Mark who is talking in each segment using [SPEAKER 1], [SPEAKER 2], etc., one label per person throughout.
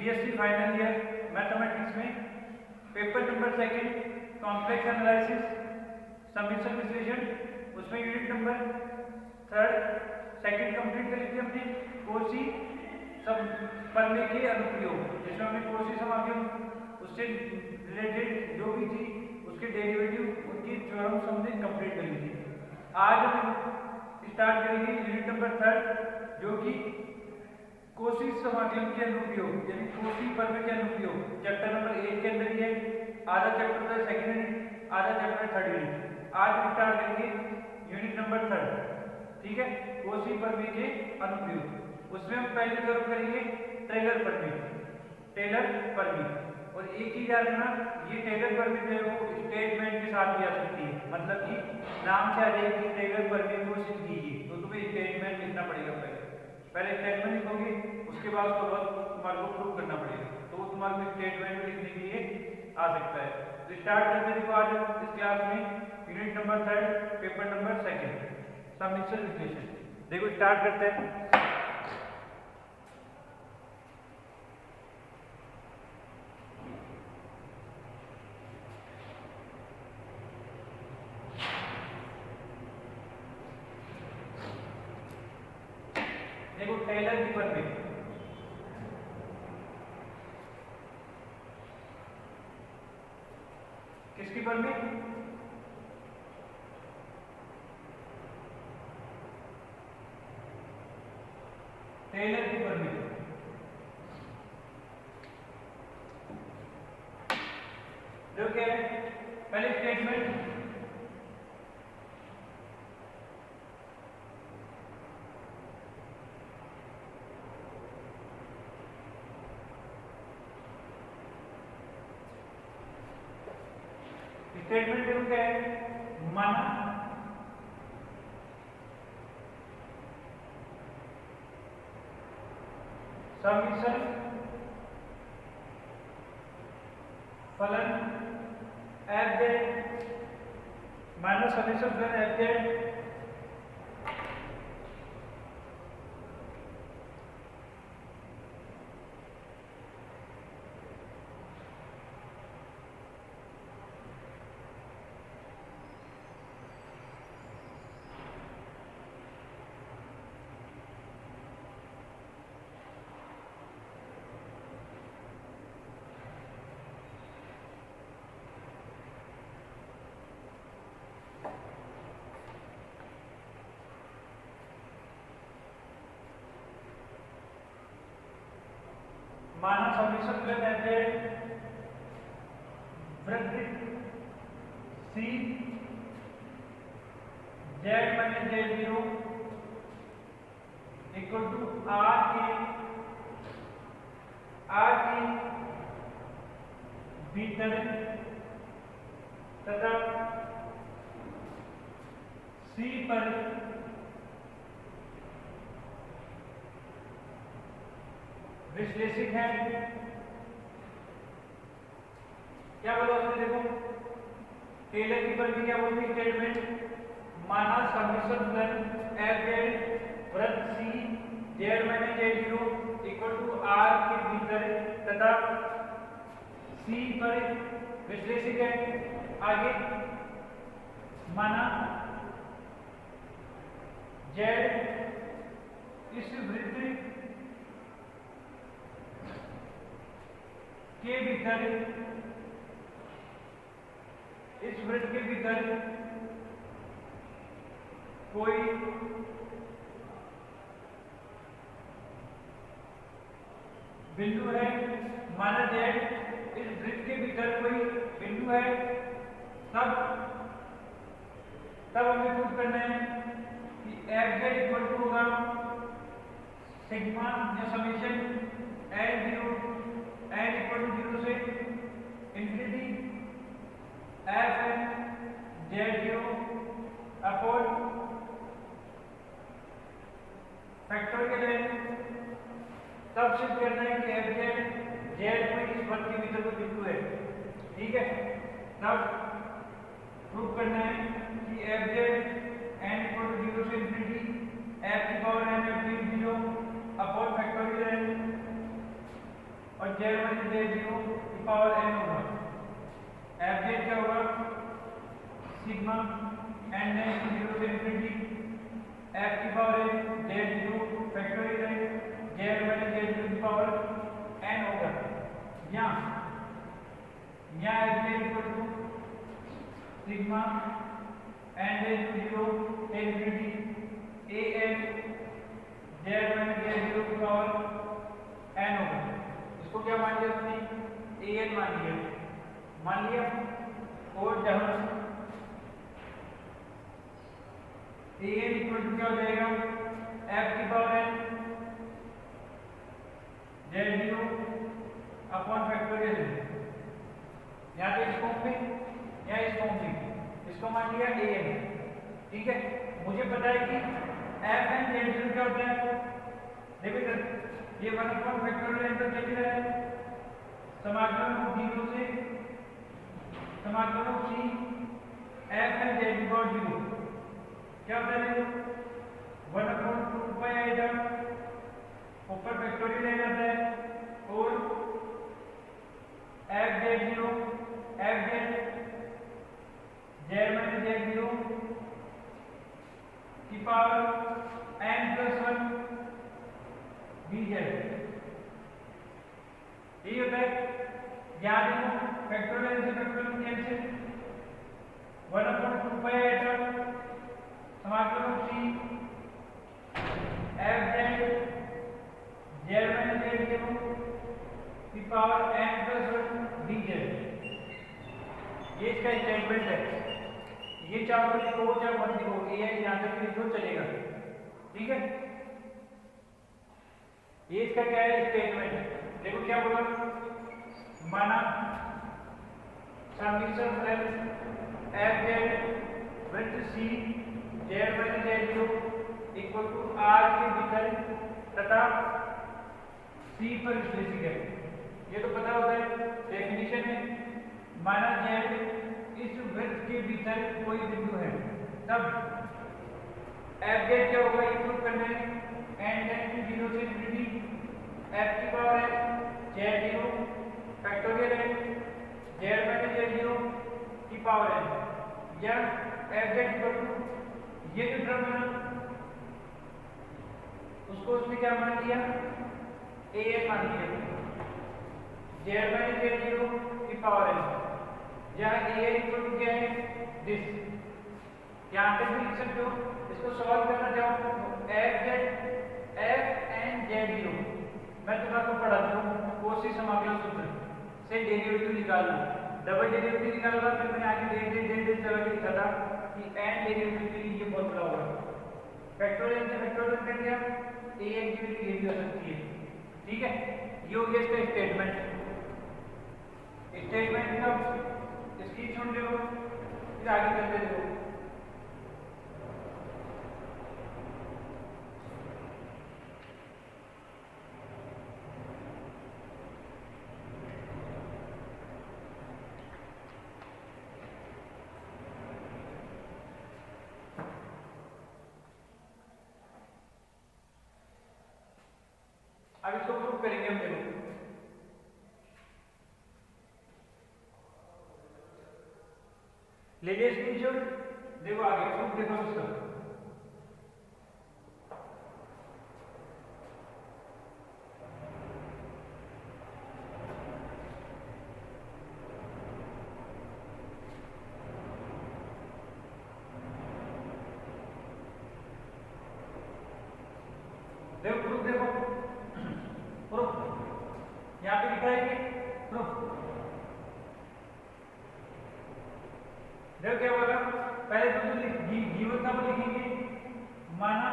[SPEAKER 1] BSc final year mathematics में paper number 2 complex analysis समीकरण विश्लेषण, उसमें यूनिट नंबर 3 सेकंड कंप्लीट कर ली थी हमने। कोशी प्रमेय के अनुप्रयोग, जिसमें हमने कोशी समाकलन उससे रिलेटेड जो भी थी उसके डेरिवेटिव उनकी थ्योरम्स हमने कंप्लीट कर ली थी। आज हम स्टार्ट करेंगे यूनिट नंबर 3 जो कि कोशी समाकलन के अनुप्रयोग यानी कोशी प्रमेय के अनुप्रयोग चैप्टर नंबर 1 के अंदर ही है। आधा चैप्टर तो सेकंड यूनिट, आधा चैप्टर थर्ड यूनिट। आज हम स्टार्ट करेंगे यूनिट नंबर 3, ठीक है, कोशी प्रमेय के अनुप्रयोग। उसमें हम पहले थ्योरम करेंगे टेलर प्रमेय, टेलर प्रमेय। और एक ही याद रखना, ये टेलर प्रमेय जो है वो स्टेटमेंट के साथ भी आ सकती है, मतलब कि नाम से आ जाएगी टेलर प्रमेय को सिद्ध कीजिए, तो तुम्हें स्टेटमेंट लिखना पड़ेगा। पहले स्टेटमेंट लिखोगे, उसके बाद उसको तुम्हारे को प्रूव करना पड़ेगा, तो वो तुम्हारे को स्टेटमेंट में लिखने के लिए आ सकता है। तो स्टार्ट करते देखो आज इस क्लास में यूनिट नंबर 3 पेपर नंबर 2 समीकरण विश्लेषण। देखो स्टार्ट करते हैं। देखो टेलर की प्रमेय, किसकी प्रमेय? टेलर की प्रमेय। जो क्या है, पहले स्टेटमेंट स्टेटमेंट देखो क्या है, माना समीकरण फलन एफ जेड माइनस समीकरण फलन एफ जेड माना समीकरण फलन एफ जेड वृत्त c z minus z 0 equal to are के भीतर तथा सी पर विश्लेषित है। क्या बोला उसने? देखो टेलर की प्रमेय क्या बोलती है स्टेटमेंट, माना समीकरण फलन एफ जेड वृत्त c z minus z 0 equal to are के भीतर तथा सी पर विश्लेषित है। आगे माना जेड इस वृत्त के भीतर, इस वृत्त के भीतर कोई बिंदु है। माना जेड इस वृत्त के भीतर कोई बिंदु है, तब हमें प्रूव करना है कि एफ जेड इक्वल टू होगा सिग्मा या समीशन एन इक्वल टू 0 से infinity F N Z 0 upon factorial N. तब सिद्ध करना है कि एफ जेड में इस वर्ग के भीतर कोई बिंदु है, ठीक है। तब प्रूव करना है कि F Z N equal to 0 से इंफिनिटी एफ की power N F 0 upon factorial N, और Z1 Z0 की पावर n होगा। Fz क्या होगा, सिग्मा n है 0 से इंफिनिटी f की पावर n Z0 फैक्टोरियल है Z1 Z0 की पावर n होगा। यहाँ Fz equal to sigma n है 0 से इंफिनिटी an Z1 Z0 की पावर n होगा। इसको क्या मान लिया अपनी an मान लिया और जहां an इक्वल टू क्या हो जाएगा f की power n Z0 upon factorial. यहाँ पे इस फॉर्म में या इस फॉर्म में इसको मान लिया an। ठीक है, मुझे पता है कि f n Z0 क्या होता है, देखो ये 1 अपॉन फैक्टोरियल तो चल रहा है, समाकलन 0 से समाकलन c f n Z0 क्या होता है, 1 अपॉन 2 पाई आएगा, ऊपर फैक्टोरियल ले जाता है और f Z0 Z1 Z0 की पावर n प्लस 1 dz। यही होता है। यहाँ देखो फैक्टोरियल से फैक्टोरियल कैंसिल, 1 अपॉन 2 पाई आएगा, समाकलन c f Z1 Z0 की पावर n प्लस 1 dz। ये इसका स्टेटमेंट है। ये चाहो तो लिखो चाहे मत लिखो, ये यहाँ तक लिखो चलेगा। ठीक है, ये इसका क्या है स्टेटमेंट। देखो क्या बोला, माना समीकरण Fz with c Z1 Z0 equal to r के भीतर तथा c पर विश्लेषित है। ये तो पता होता है, डेफिनेशन है। माना z इस वृत्त के भीतर कोई बिंदु है, तब Fz क्या होगा, इक्वल करने n टेंड टू 0 से इंफिनिटी f की पावर है Z0 फैक्टोरियल है Z1 Z0 की पावर है, या Fz इक्वल टू ये जो टर्म है उसको उसने क्या मान लिया, an मान लिया, Z1 Z0 की पावर है, या an इक्वल टू क्या है दिस। यहाँ तक भी लिख सकते हो। इसको सॉल्व करना चाहो f n Z0 मैं तुम्हारा पढ़ाता हूँ, कोशी समाकलन सूत्र से डेरिवेटिव निकालना, डबल डेरिवेटिव निकालना। फिर मैंने आगे डेट जगह लिखा था कि n डेरिवेटिव के लिए ये फॉर्मूला होगा, फैक्टोरियल से फैक्टोरियल कर दिया, an की वैल्यू ये भी हो सकती है। ठीक है, ये हो गया इसका स्टेटमेंट। स्टेटमेंट का इसकी छोड़ दो, फिर आगे चलते देखो। अब इसको प्रूव करेंगे हम। देखो ले लिया स्क्रीनशॉट, देखो आगे प्रूफ देखो उसका। देखो प्रूफ देखो, प्रूफ यहाँ पे लिखा है कि प्रूफ। देखो क्या बोला, पहले तो जीवन का लिखेंगे, माना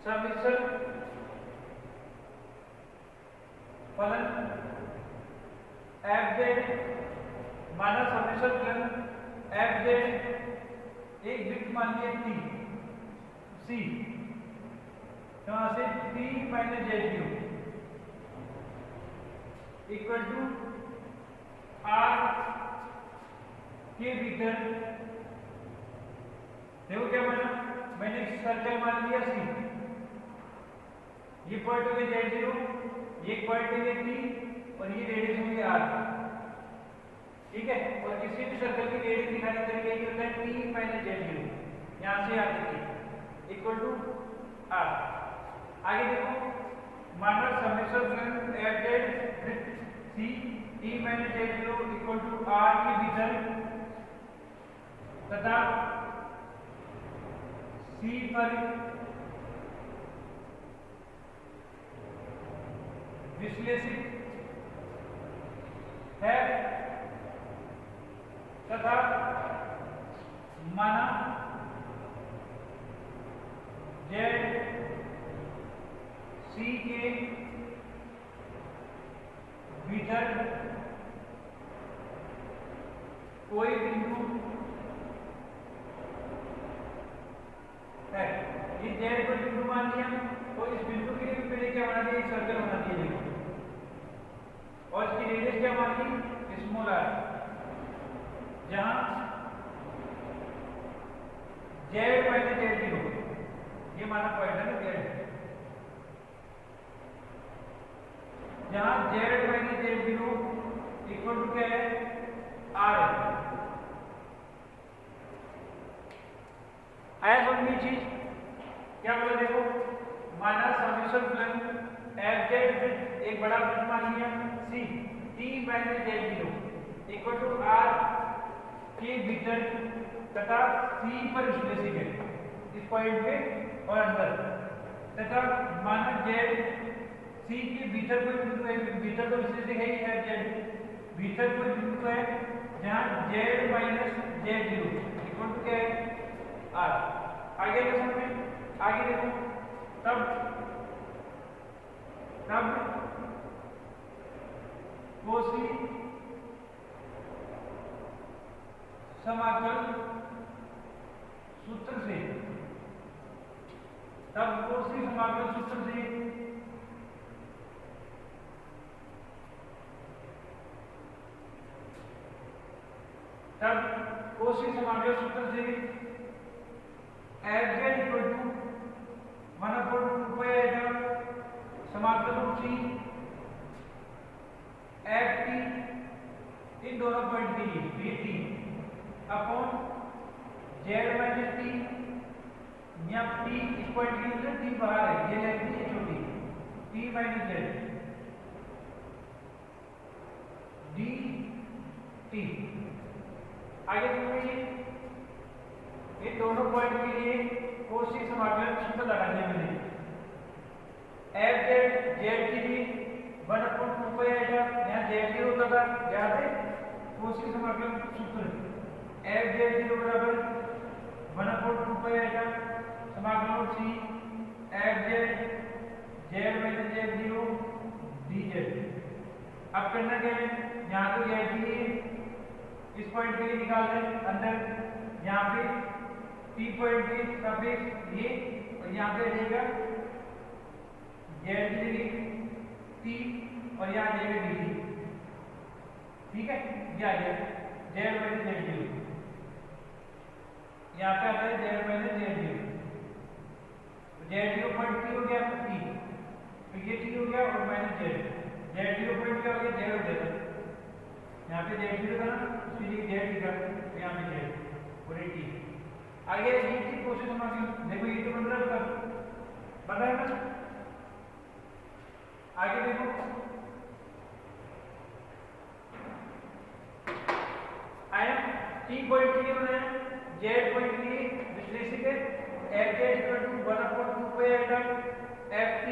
[SPEAKER 1] समीकरण फलन Fz, माना समीकरण Fz एक वृत्त मान लिया C, यहाँ से P minus Z0 equal to R के भीतर। देखो क्या बना, मैंने एक सर्कल मान लिया C, ये पॉइंट हो गया Z0, ये पॉइंट हो गया T और ये रेडियस होगी R। ठीक है, और किसी भी सर्कल की रेडियस दिखाने का तरीका ये होता है T माइनस Z0, यहाँ से यहाँ तक इक्वल टू R। आगे देखो, माना summation from Fz C T minus Z0 equal to R के भीतर तथा C पर विश्लेषित है तथा माना Z C के भीतर कोई बिंदु है, इस Z को बिंदु मान लिया, तो इस बिंदु के लिए भी पहले क्या होना चाहिए, एक सर्कल होना चाहिए और इसकी रेडियस क्या मान ली, स्मॉल r, जहां Z माइनस Z0 ये माना पॉइंट है ना Z, जहां Z minus Z0 equal to क्या है, R है। आया समझ में चीज, क्या बोला देखो, माना समेशन फ्रॉम Fz एक बड़ा वृत्त मान लिया C T minus Z0 equal to R के भीतर तथा C पर विश्लेषित है, इस पॉइंट पे और अंदर, तथा माना Z C के भीतर कोई बिंदु है, भीतर तो विश्लेषित है ही Z, भीतर कोई बिंदु है जहां Z minus Z0 equal to क्या है, R। आगे देखो समझ, आगे देखो, तब कोसी समाकल सूत्र से, तब कोसी समाकल सूत्र से Fz इक्वल टू 1/2 पाई समाकल C Ft इन दोनों पॉइंट के लिए Ft upon Z minus T, या T इस पॉइंट के लिए T बाहर है, ये लेंथ है छोटी, T माइनस Z dt। आगे देखिए, ये दोनों पॉइंट के लिए कोसी समाकलन सूत्र लगाने में Fz Z के लिए 1/2 पाई आएगा, यहाँ Z0 होता था, याद है, कोसी समाकलन सूत्र Fz0 बराबर 1/2 पाई आएगा समाकलन C Fz Z minus Z0 dz। अब करना क्या है, यहाँ तो Z के लिए इस पॉइंट के लिए निकाल दें अंदर, यहाँ पे T पॉइंट के सापेक्ष ये, और यहाँ पे रहेगा Z के लिए T और यहाँ जाएगा dt। ठीक है, ये आ गया Z माइनस Z0, यहाँ पे आता है Z minus Z0, Z0 point T हो गया T, तो ये T हो गया और माइनस Z0 पॉइंट क्या हो गया, Z हो गया, यहाँ पे Z0 था ना, इसलिए Z लिखा, यहाँ पे Z और ये T। आगे ये की कोशिश समाकलन, देखो ये तो बन रहा है, बता है ना। आगे देखो, आया T पॉइंट के लिए बनाया, Z पॉइंट के लिए विश्लेषित है Fz equal to 1/2 pi Ft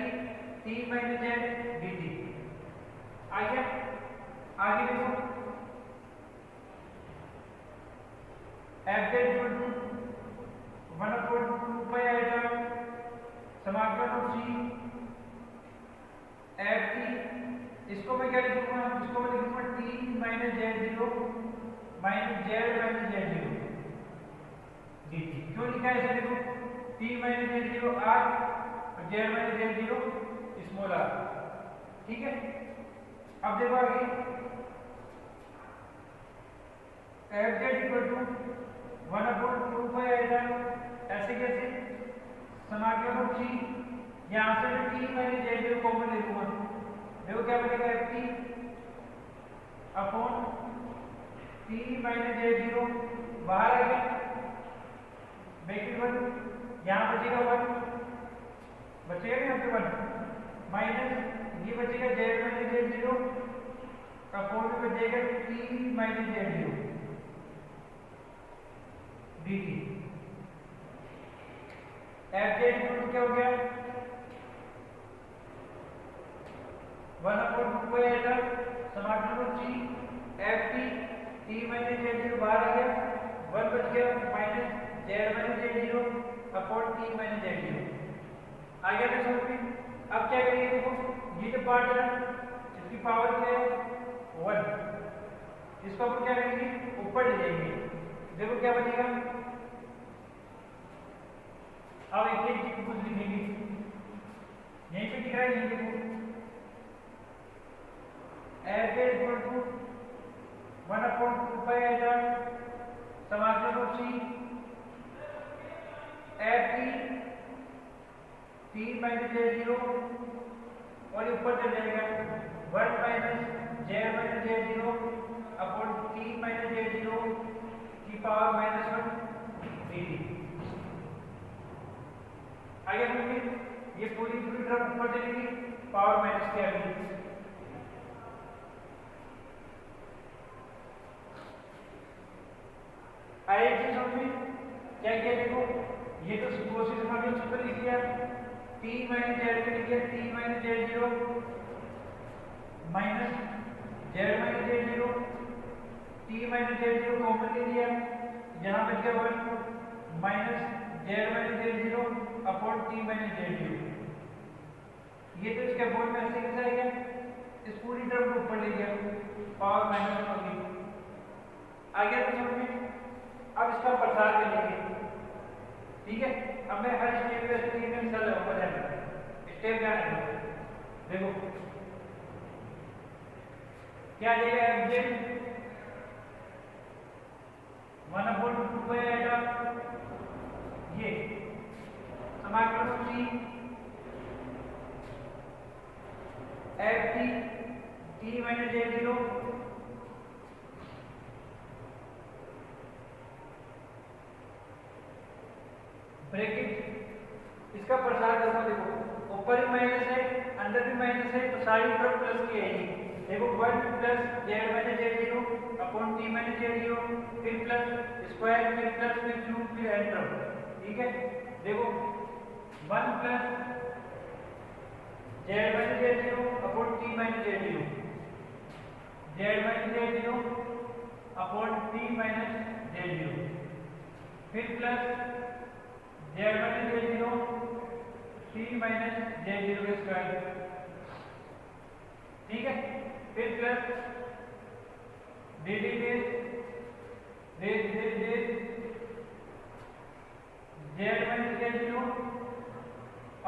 [SPEAKER 1] T minus Z dt। आगे आगे देखो, Fz इक्वल टू 1/2 पाई समाकलन C Ft, इसको मैं क्या लिखूंगा, इसको मैं लिखूंगा T minus Z0 minus Z minus Z0 dt। क्यों लिखा है ऐसा, देखो T माइनस Z0 R और Z minus Z0 small r। ठीक है, अब देखो आगे Fz इक्वल टू 1/2 पाई ऐसे कैसे, समाकलन C यहाँ से मैं T minus Z zero common ले लूंगा, देखो क्या बनेगा F T upon T minus Z zero, बाहर आ गया ब्रैकेट वन, यहाँ बचेगा वन, बचेगा यहाँ पे वन माइनस ये बचेगा z minus Z zero upon में बचेगा t minus Z zero D t. F z क्या हो गया one upon two by eta समाकलन of C F T T minus Z zero बाहर आ गया, वन बच गया minus z minus Z zero upon T minus Z zero आ गया ना समझ में। अब क्या करेंगे, देखो ये जो पार्ट है इसकी पावर क्या है वन, इसको अपन क्या करेंगे ऊपर ले जाएंगे, देखो क्या बचेगा। अब एक एक कुछ लिखेंगे, यहीं पे दिख रहा है, यहीं पे f a equal to one upon two pi eta समाकलन of C F T minus Z zero और ऊपर चल जाएगा one minus z minus Z zero upon T minus Z zero की power minus one D t. आगे देखिए ये पूरी टर्म ऊपर चलेगी, पावर माइनस के आगे आए चीज समझ क्या क्या, देखो ये तो कोशिश हमने सूत्र लिख दिया टी माइनस जेड के लिख दिया T minus Z zero minus z minus Z zero T minus Z zero common ले लिया, यहाँ बच गया one minus z minus Z zero upon T minus Z zero. ये तो इसके अपॉन में ऐसे कैसे आएगा, इस पूरी टर्म को ऊपर ले गया, पावर माइनस वन होगी। आ गया तो समझ में। अब इसका प्रसार करेंगे, ठीक है। अब मैं हर स्टेप पे ऐसे लिखने में चल रहा हूँ, स्टेप क्या है देखो क्या देगा F Z one upon two by eta, ये समाकलन of C F T minus Z zero bracket, इसका प्रसार करना देखो ऊपर भी माइनस है अंदर भी माइनस है तो सारी तरफ प्लस की आएगी, देखो one plus Z minus Z zero upon T minus Z zero फिर प्लस स्क्वायर फिर प्लस फिर क्यूब फिर एन टर्म, ठीक है। देखो one plus Z minus Z zero upon T minus Z zero, Z minus Z zero upon T minus Z zero फिर plus Z minus Z zero T minus Z zero का square, ठीक है। फिर plus d d z minus Z zero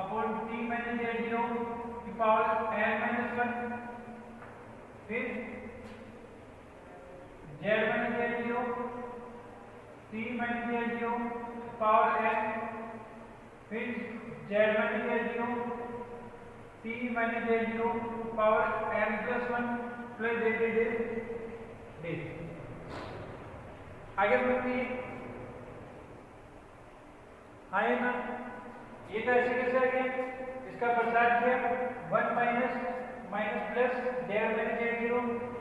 [SPEAKER 1] upon T minus Z zero की power N minus one, फिर z minus Z zero T minus Z zero power n, फिर z minus Z zero T minus Z zero power N plus one plus डे आगे बढ़िए। आए ना, ये तो ऐसे कैसे आ गया, इसका प्रसार किया one minus minus plus Z minus Z zero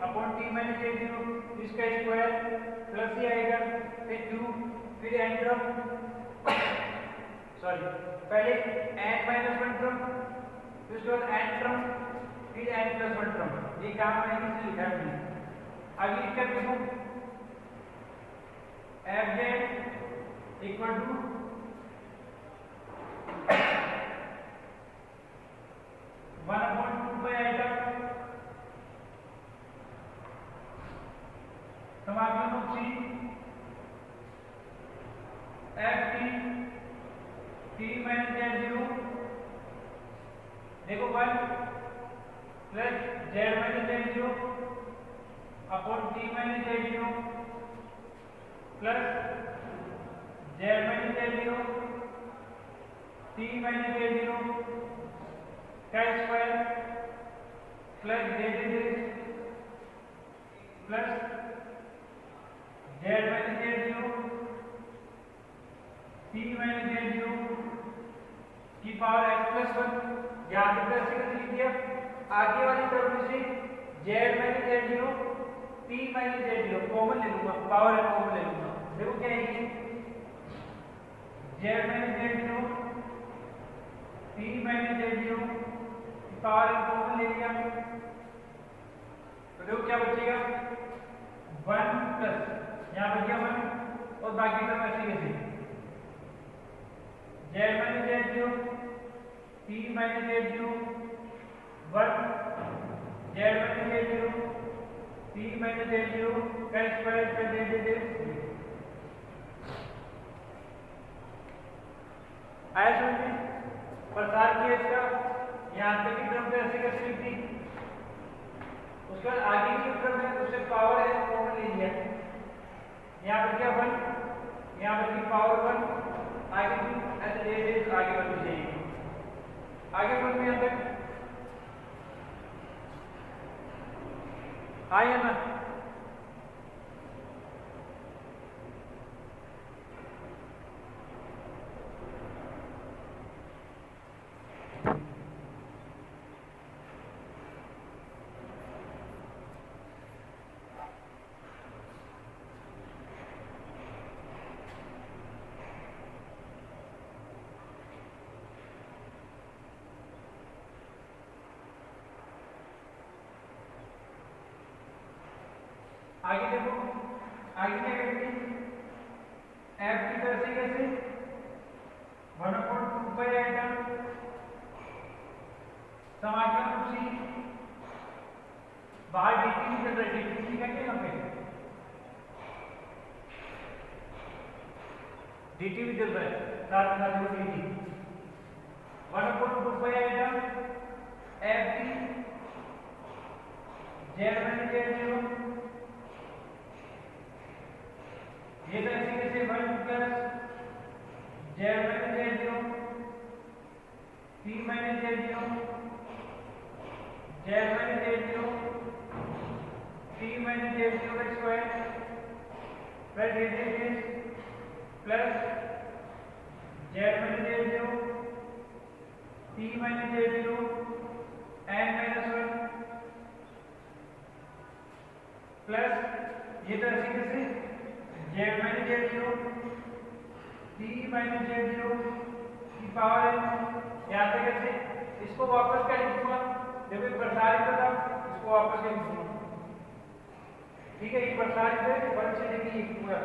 [SPEAKER 1] upon T minus Z zero, इसका स्क्वायर प्लस ही आएगा फिर क्यूब फिर एन टर्म सॉरी पहले एन माइनस वन टर्म फिर उसके बाद एन टर्म फिर एन प्लस वन टर्म, ये काम मैंने इसलिए लिखा है मैंने। अगली स्टेप देखो f Z equal to one upon two by eta समाकलन of C F T minus Z zero, देखो one plus Z minus Z zero upon T minus Z zero plus Z minus Z zero T minus Z zero का square plus z plus Z minus Z zero T minus Z zero की power x plus one. यहाँ पे plus से लिख दिया, आगे वाली term में से Z minus Z zero T minus Z zero common ले लूंगा, पावर है कॉमन ले लूंगा। देखो क्या है, Z minus Z zero T minus Z zero power common ले लिया, तो देखो क्या बचेगा, वन प्लस यहाँ बच गया वन और बाकी टर्म ऐसे कैसे, z minus Z zero T minus Z zero one Z minus Z zero T minus Z zero का स्क्वायर प्लस जेड जेड आया समझ में। प्रसार किया इसका, यहाँ तक की टर्म तो ऐसे कैसे लिख दी, उसके बाद आगे की टर्म है उससे पावर है कॉमन ले लिया, यहाँ पर क्या वन, यहाँ पर की पावर वन, आगे की ऐसे ले आगे बढ़नी चाहिए, आगे बढ़ में तक आया ना। आगे देखो, आगे क्या करते हैं, एफ की तरह से कैसे 1/2 पाई आइटम समाकलन सी बाहर dt की तरह dt का क्या है, dt भी चल रहा है साथ में साथ dt 1/2 पाई आइटम एफ की जेड माइनस जेड जीरो ये तो ऐसे कैसे one plus Z minus Z zero T minus Z zero Z minus Z zero T minus Z zero का square plus z plus Z minus Z zero T minus Z zero n minus one plus ये तो ऐसे कैसे z minus Z zero T minus Z zero की power है, यहाँ पे कैसे इसको वापस क्या लिखूंगा, देखो प्रसारित था इसको वापस क्या लिखूंगा, ठीक है, ये प्रसारित है वन से देखिए पूरा,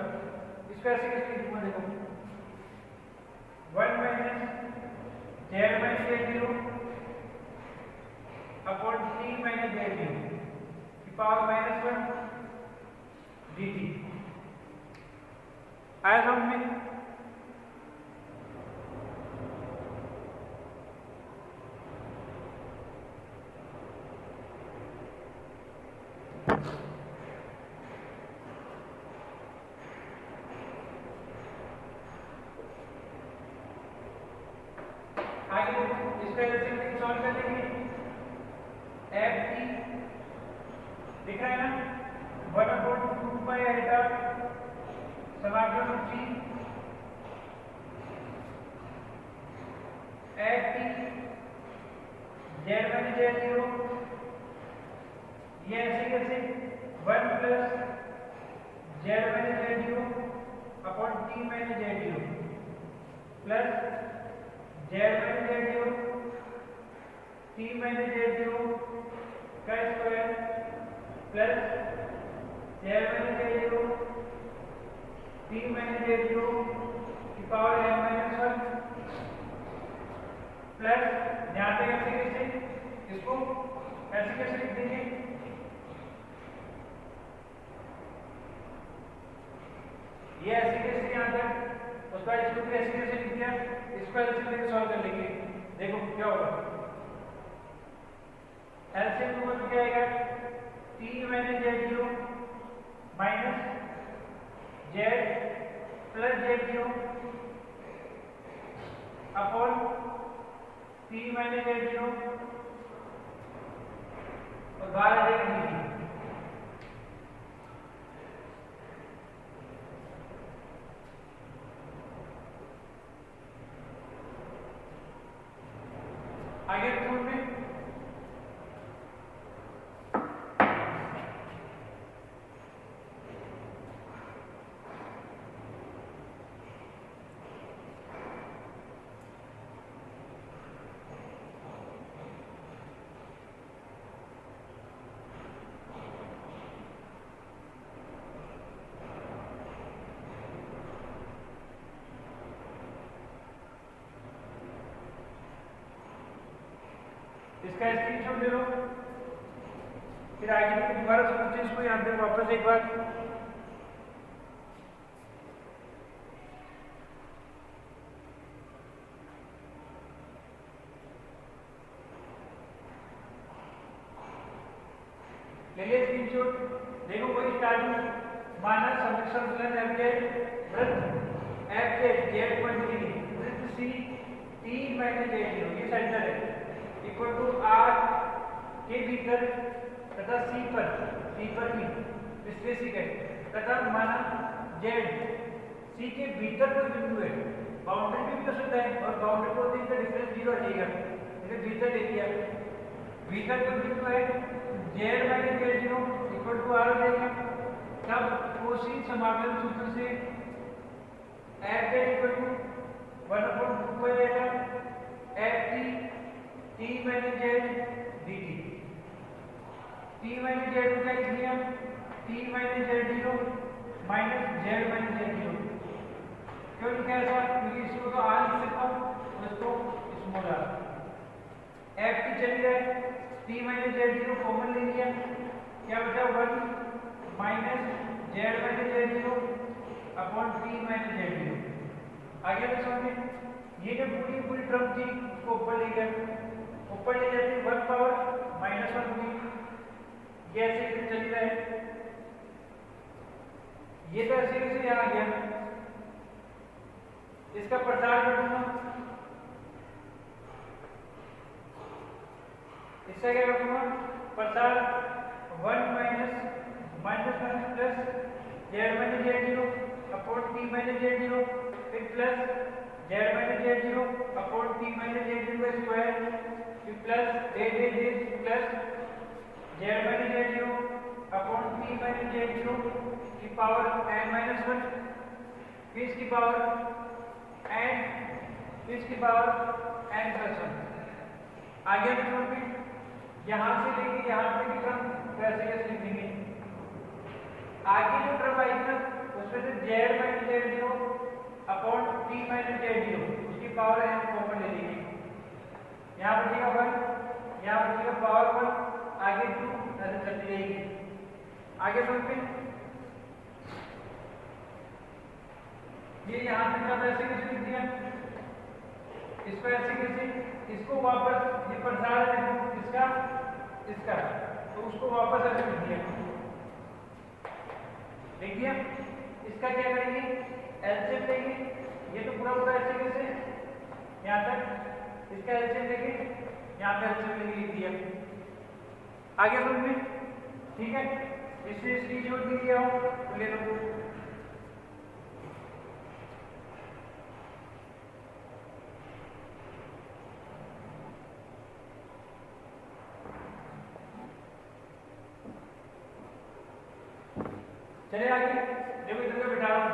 [SPEAKER 1] इसको ऐसे कैसे लिखूंगा, देखो one minus z minus Z zero upon T minus Z zero की power minus one D t. आया समझ में। आगे इसका एलसीएम सॉल्व कर लेंगे, एफ टी दिख रहा है ना 1/2 पाई आइटम समाकलन C F T Z minus Z zero ये ऐसे कैसे one plus Z minus Z zero upon T minus Z zero plus Z minus Z zero T minus Z zero का square plus Z minus Z zero T minus Z zero की power N minus one plus यहाँ पे ऐसे कैसे इसको ऐसे कैसे लिख देंगे, ये ऐसे कैसे यहाँ तक, उसका इसको भी ऐसे कैसे लिख दिया, इसको ऐसे लेके सॉल्व कर लेंगे, देखो क्या होगा, एलसीएम नंबर क्या आएगा, T minus Z zero minus Z plus Z zero upon T minus Z zero इसका स्क्रीनशॉट ले लो, फिर आगे दोबारा सोचो इसको यहाँ पे वापस एक बार। ले लिया स्क्रीनशॉट। देखो वही स्टार्टिंग माना समीकरण फलन एफ वृत्त एफ जेड पॉइंट की वृत्त C T minus Z zero ये सेंटर है इक्वल टू आर के भीतर तथा सी पर भी विश्लेषित है तथा माना जेड सी के भीतर कोई बिंदु है, बाउंड्री भी हो सकता है और बाउंड्री को देखकर डिफरेंस जीरो आ जाएगा, जैसे भीतर ले लिया, भीतर कोई बिंदु है Z minus Z zero equal to R हो जाएगा। तब उसी समाकलन सूत्र से एफ जेड इक्वल टू 1/2 हो जाएगा F T minus Z D T minus Z को क्या लिख दिया T minus Z zero minus z minus Z zero. क्यों लिखा है ऐसा? क्योंकि इसको तो आर लिख सकता हूँ और इसको स्मॉल आर। एफ टी चली जाए T minus Z zero common ले लिया, क्या बचा 1 minus z minus Z zero upon T minus Z zero. आगे भी समझे, ये जो पूरी टर्म थी उसको ऊपर ले गए, ऊपर ले जाते 1 पावर -1 हुई, ये ऐसे चली रहा है, ये तो ऐसे कैसे यहाँ आ गया, इसका प्रसार कर दूंगा, इसका क्या कर दूंगा प्रसार 1 minus plus Z minus Z zero upon T minus Z zero, फिर plus Z minus Z zero upon T minus Z zero का स्क्वायर, फिर plus plus Z minus Z zero upon T minus Z zero की power n-1, फिर इसकी power n, फिर इसकी power n+1। आगे हम यहाँ से लेके यहाँ तक की टर्म वैसे कैसे लिखेंगे, आगे जो टर्म आएगी ना उसमें से Z minus Z zero upon T minus Z zero उसकी पावर n कॉमन ले लेंगे, यहाँ बचेगा 1, यहाँ बचेगा पावर 1, आगे 2 ऐसे चलती रहेगी। आगे समझते ये यहाँ तक का ऐसे कैसे लिख दिया, इसको ऐसे कैसे, इसको वापस ये प्रसार है इसका तो उसको वापस ऐसे लिख दिया, देखिए इसका क्या करेंगे एलसीएम लेंगे, ये तो पूरा ऐसे कैसे यहाँ तक इसका एलसीएम लेंगे, यहाँ पे एलसीएम लेंगे लिख दिया। आगे समझ में ठीक है, इससे इसकी जो दी गया हो तो ले लो। चलिए आगे देखो इधर का बिठा रहा हूं,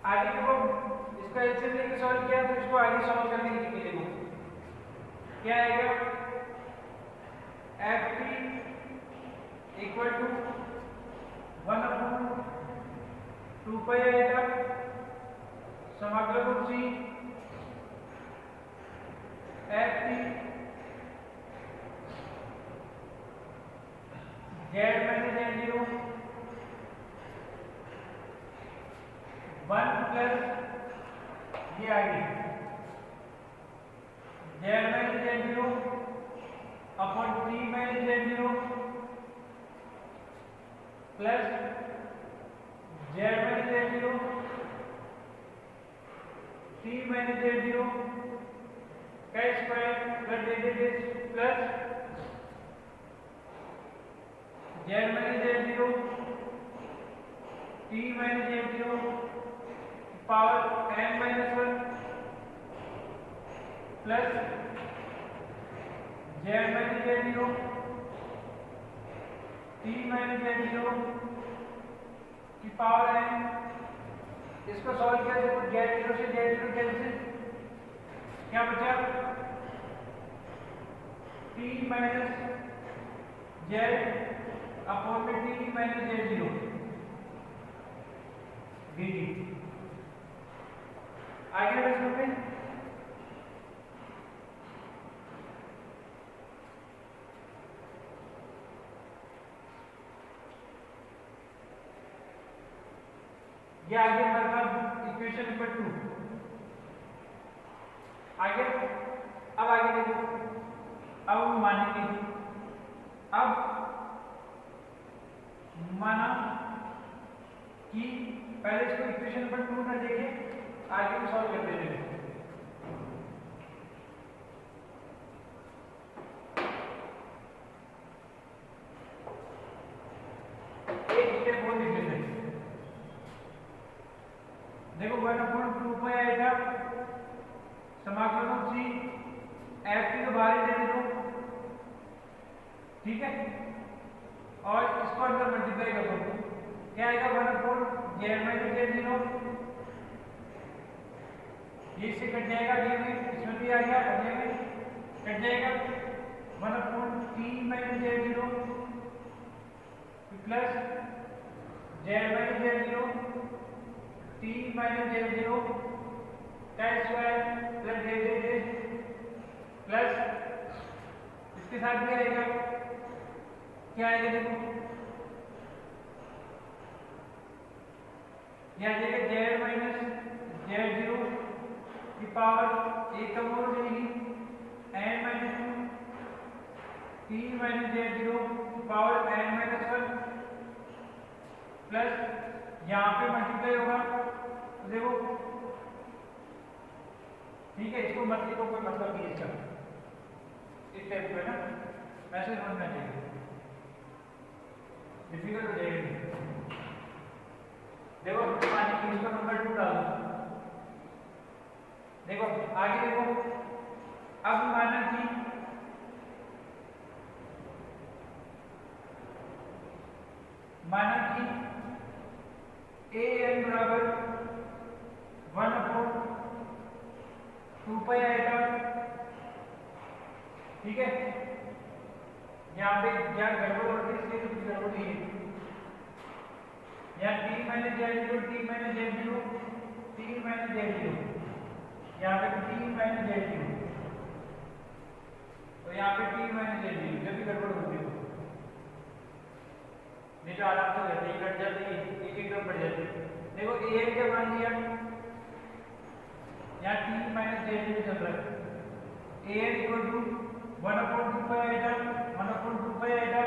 [SPEAKER 1] आगे देखो इसका एलसीएम लेके सॉल्व किया तो इसको आगे सॉल्व करने की विधि देखो क्या आएगा, F T equal to 1/2 pi आएगा समाकलन C F T Z minus Z zero 1 plus ये आ गई Z minus Z zero upon T minus Z zero plus Z minus Z zero T minus Z zero का square plus plus Z minus Z zero T minus Z zero power n-1 plus Z minus Z zero T minus Z zero की power N. इसको solve किया देखो, Z zero से Z zero cancel, क्या बचा T minus Z upon में T minus Z zero D t. आगे प्रश्न में ये आगे हमारे पास इक्वेशन नंबर 2। आगे अब आगे देखो, अब हम मानेंगे, अब माना कि पहले इसको इक्वेशन नंबर 2 में देखें, आगे हम सॉल्व करते हैं। एक स्टेप और लिख लेते हैं। देखो 1/2 पाई आएगा समाकलन सी एफ टी को बाहर ले दो, ठीक है, और इसको अंदर मल्टीप्लाई कर दो, क्या आएगा 1/4 जेड माइनस जेड जीरो, ये इससे कट जाएगा, ये भी इसमें भी आ गया, ये भी कट जाएगा, 1/4 T minus Z zero plus Z minus Z zero T minus Z zero का square plus Z Z Z plus इसके साथ भी आएगा, क्या आएगा देखो, यह आ जाएगा जेड माइनस जेड जीरो की पावर एक कम हो जाएगी N minus two T minus Z zero की power N minus one plus यहाँ पे मल्टीप्लाई होगा तो देखो, ठीक है, इसको मत लिखो, कोई मतलब नहीं इसका, इस टाइप पे ना ऐसे समझना चाहिए, डिफिकल्ट हो जाएगा। देखो इसको नंबर 2 डाल दो, देखो आगे देखो, अब माना कि ए एन बराबर 1/2 पाई आएगा, ठीक है, यहाँ पे क्या गड़बड़ होती है, इसलिए कुछ गड़बड़ नहीं है, यहाँ T minus Z zero T minus Z zero T minus Z zero, यहाँ पे टी माइनस जेड जीरो, तो यहाँ पे टी माइनस जेड जीरो, जब भी गड़बड़ होती है नहीं तो आराम से रहते ही कट जाती है, एक एक तरफ बढ़ जाती है। देखो ए क्या मान लिया, यहाँ टी माइनस जेड जीरो चल रहा है, A N equal to 1/2 pi आएगा, 1/2 पाई आएगा,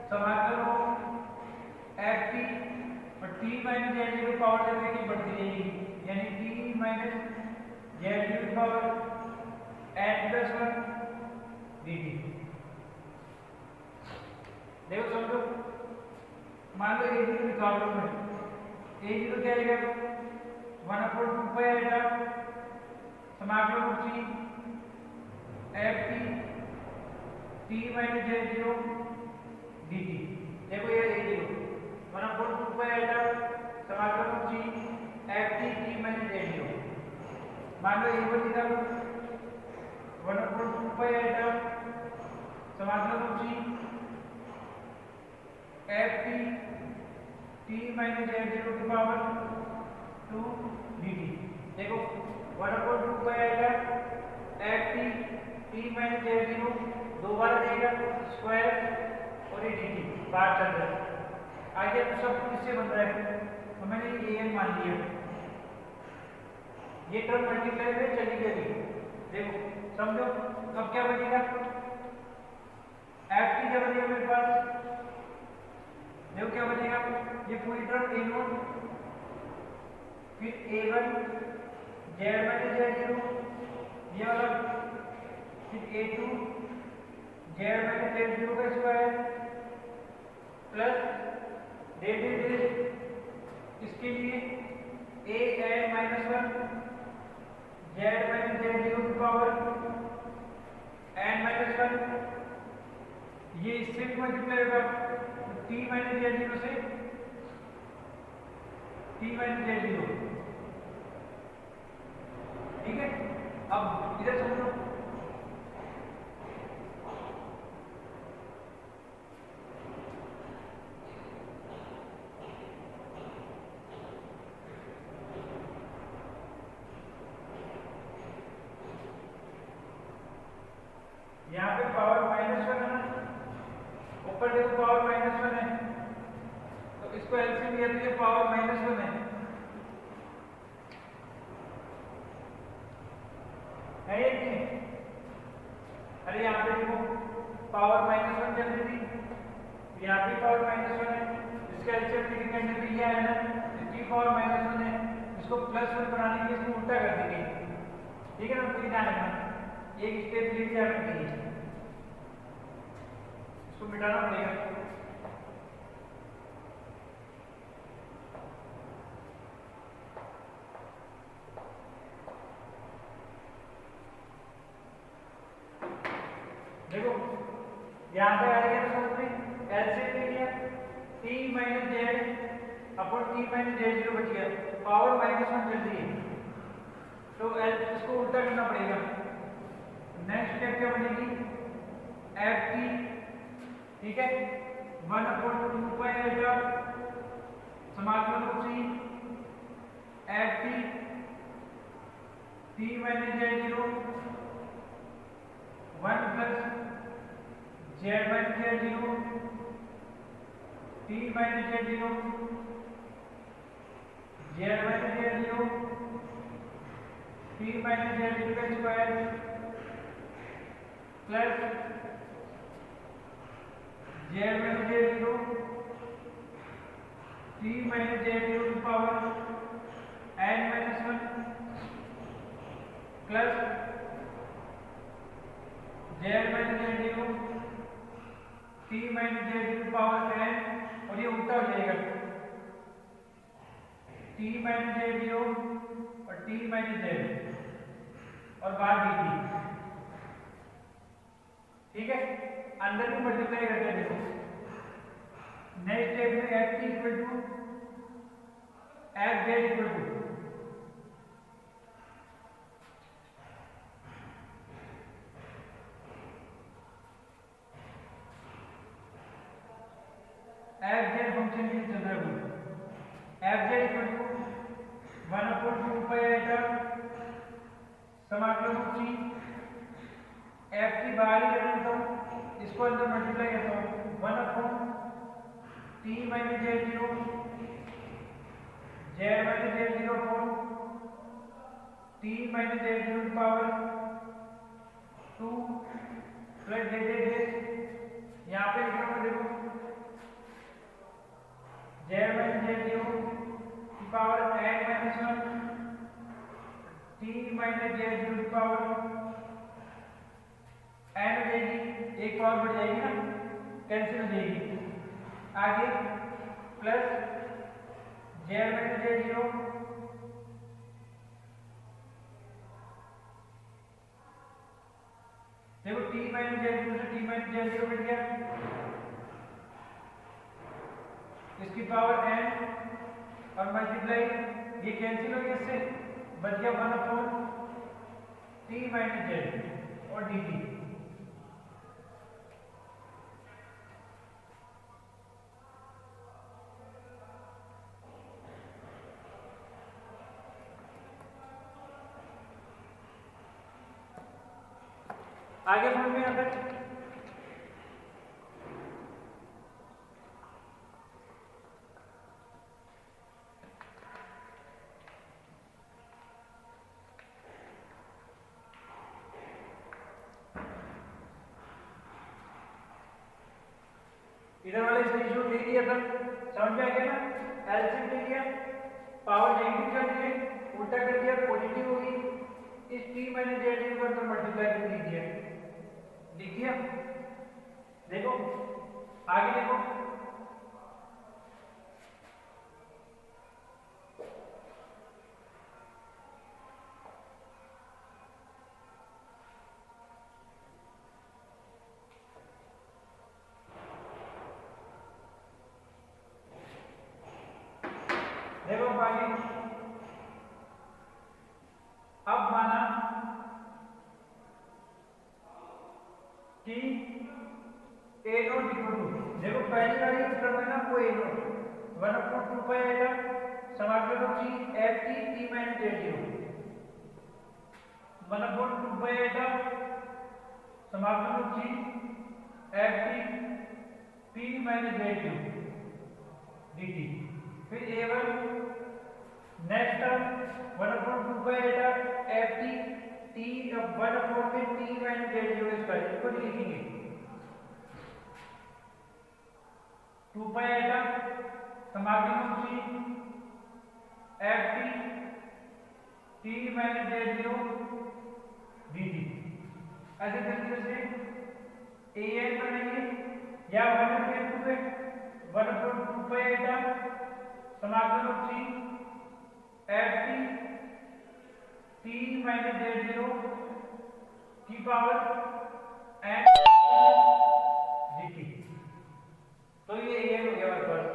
[SPEAKER 1] समाकलन हो एफ टी और T minus Z zero power जब की बढ़ती जाएगी, यानी T minus Z zero power N plus one D T. देखो समझो, मान लो ए जीरो निकाल लो, मैं ए जीरो क्या आएगा 1/2 पाई आएगा, समाकलन C F T T minus Z zero D T. देखो ये ए जीरो 1/2 पाई आएगा, समाकलन C F T T minus Z zero, मान लो ए वन निकालो 1/2 पाई आएगा, समाकलन C F T T minus Z zero की पावर 2 डी टी। देखो 1/2 पाई आएगा, F T T minus Z zero दो बार देगा स्क्वायर और ये डी टी बाहर चल रहा है। आगे तो सब कुछ इससे बन रहा है, तो मैंने ये एन मान लिया, ये टर्म मल्टीप्लाई में चली गई। देखो समझो, अब क्या बनेगा, एफ टी क्या बनेगा मेरे पास, देखो क्या बनेगा, ये पूरी टर्म ए नोट फिर A one Z minus Z zero, ये वाला फिर A two Z minus Z zero का स्क्वायर प्लस डेरिवेटिव इसके लिए A N minus one Z minus Z zero की पावर एन माइनस वन, ये इससे भी मल्टीप्लाई होगा t माइनस जेड जीरो से t माइनस जेड जीरो, ठीक है। अब इधर समझो, यहाँ पे पावर माइनस वन है ना, ऊपर देखो पावर माइनस वन है, तो इसको एलसीएम लिया तो ये पावर माइनस वन है ये कि नहीं? अरे यहाँ पे देखो पावर माइनस वन चल रही थी, यहाँ पे पावर माइनस वन है, इसका एलसीएम लिखेंगे तो ये है ना, इसकी पावर माइनस वन है, इसको प्लस वन बनाने के लिए इसको उल्टा कर देंगे, ठीक है ना। तो ध्यान रखना, एक स्टेप लेके आ रखी है, इसको मिटाना पड़ेगा। देखो यहाँ पे आ गया तो समझ में एलसीएम ले लिया, T minus Z upon T minus Z zero बच गया, पावर माइनस वन चल रही है, तो इसको उल्टा करना पड़ेगा। नेक्स्ट स्टेप क्या बनेगी, एफ टी, ठीक है, वन अपॉन टू पाई आएगा समाकलन रूप से F T T minus Z zero one plus Z minus Z zero T minus Z zero Z minus Z zero T minus Z zero का square plus Z minus Z zero T minus Z zero की power N minus one plus Z minus Z zero T minus Z zero की power N, और ये उल्टा हो जाएगा, T minus Z zero और T minus Z और बाद dt, ठीक है। अंदर भी मल्टीप्लाई करते हैं, देखो नेक्स्ट स्टेप में F T equal to F Z equal to F Z function के लिए चल रहा है, F Z equal to one upon two pi आएगा समाकलन रूप सी, एफ की बाहर ही रख देता हूँ, इसको अंदर मल्टीप्लाई करता हूँ, one upon T minus Z zero Z minus Z zero upon T minus Z zero की power two plus Z Z, यहाँ पे लिखा हुआ देखो जेड माइनस जेड जीरो की power N minus one T minus Z zero की power N हो जाएगी, एक पावर बढ़ जाएगी ना, कैंसिल हो जाएगी, आगे plus Z minus Z zero देखो टी माइनस जेड जीरो से टी माइनस जेड जीरो मिल गया, इसकी पावर एन और मल्टीप्लाई, ये कैंसिल हो गया, इससे बच गया one upon T minus Z और डी टी। आगे समझ में आता है, इधर वाले स्क्रीनशॉट ले लिया था, समझ में आ गया ना, एलसीएम ले लिया, पावर नेगेटिव चल रही है, उल्टा कर दिया पॉजिटिव होगी, इस टी माइनस जेड जीरो पर तो मल्टीप्लाई कर दीजिए, लिख दिया। देखो आगे देखो, अब आगे, अब माना कि ए नोट इक्वल टू, देखो पहली वाली टर्म है ना वो ए नोट 1/2 पाई आएगा समाकलन of C F T T minus Z zero 1/2 pi आएगा समाकलन of C F T T minus Z zero D T. फिर A one next term 1/2 pi आएगा एफ टी टी 1/4 में T minus Z zero square, इसको लिखेंगे 2 pi आएगा समाकलन of C F T T minus Z zero D T. ऐसे तरीके से ए एन बनेंगे या 1/2 पाई आएगा समाकलन of C F T T minus Z zero की पावर एन जी टी। तो ये हो गया हमारे पास।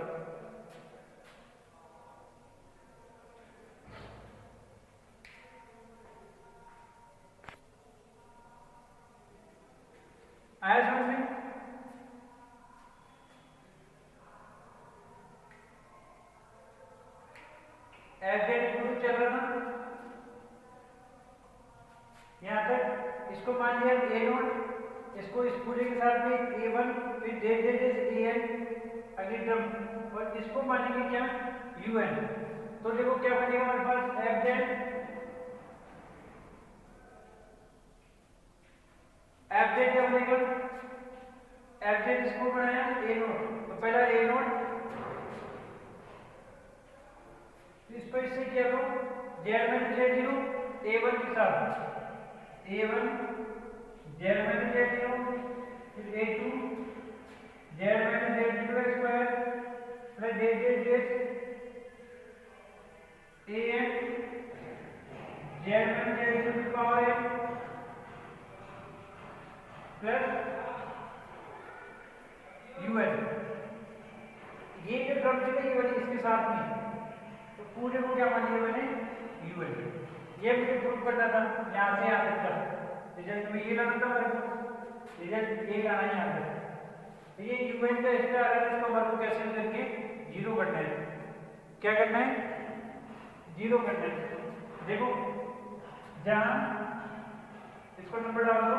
[SPEAKER 1] आया समझ में? चल रहा था यहाँ तक, इसको मान लिया ए नोट, इसको इस पूरे के साथ में ए वन, फिर जेड जेड ए एन अगली टर्म, और इसको मानेंगे क्या यू एन। तो देखो क्या बनेगा हमारे पास एफ जेड, एफ जेड क्या बनेगा, एफ जेड इसको बनाया ए नोट, तो पहला ए नोट, इसको इससे क्या लो Z minus Z zero A one के साथ A one Z minus Z zero, फिर A two Z minus Z zero square plus Z Z Z A N Z minus Z zero की power N plus U N. ये जो term चलेगी वाली इसके साथ में, तो पूरे को क्या मान लिया मैंने यू एन। ये मुझे प्रूव करना था, यहाँ से यहाँ तक का रिजल्ट में ये लाना था मेरे को, रिजल्ट ये लाना है यहाँ तक। तो ये यू एन का एक्स्ट्रा आ रहा है, इसको हमारे को कैसे करके जीरो करना है। क्या करना है? जीरो करना है। देखो जहाँ इसको नंबर डाल दो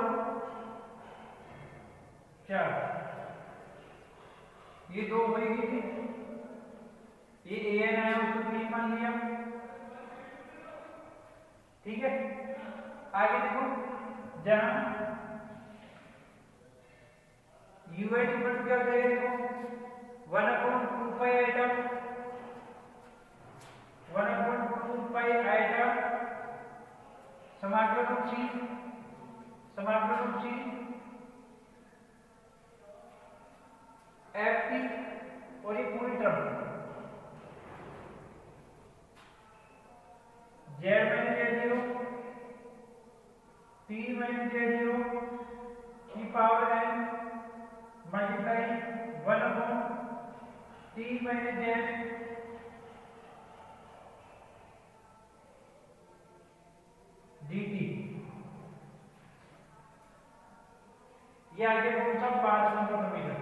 [SPEAKER 1] 4, ये 2 होगी थी, ये ए एन आया उसको 3 मान लिया, ठीक है। आगे देखो जहां यू एन इक्वल क्या हो जाएगा, देखो 1/2 पाई आइटा 1/2 पाई आइटा समाकलन ऑफ सी एफ टी, और ये पूरी term Z minus Z zero T minus Z zero की पावर एन मल्टीप्लाई 1/टी माइनस जेड डी टी। ये आगे कौन सा 5 नंबर में मिला।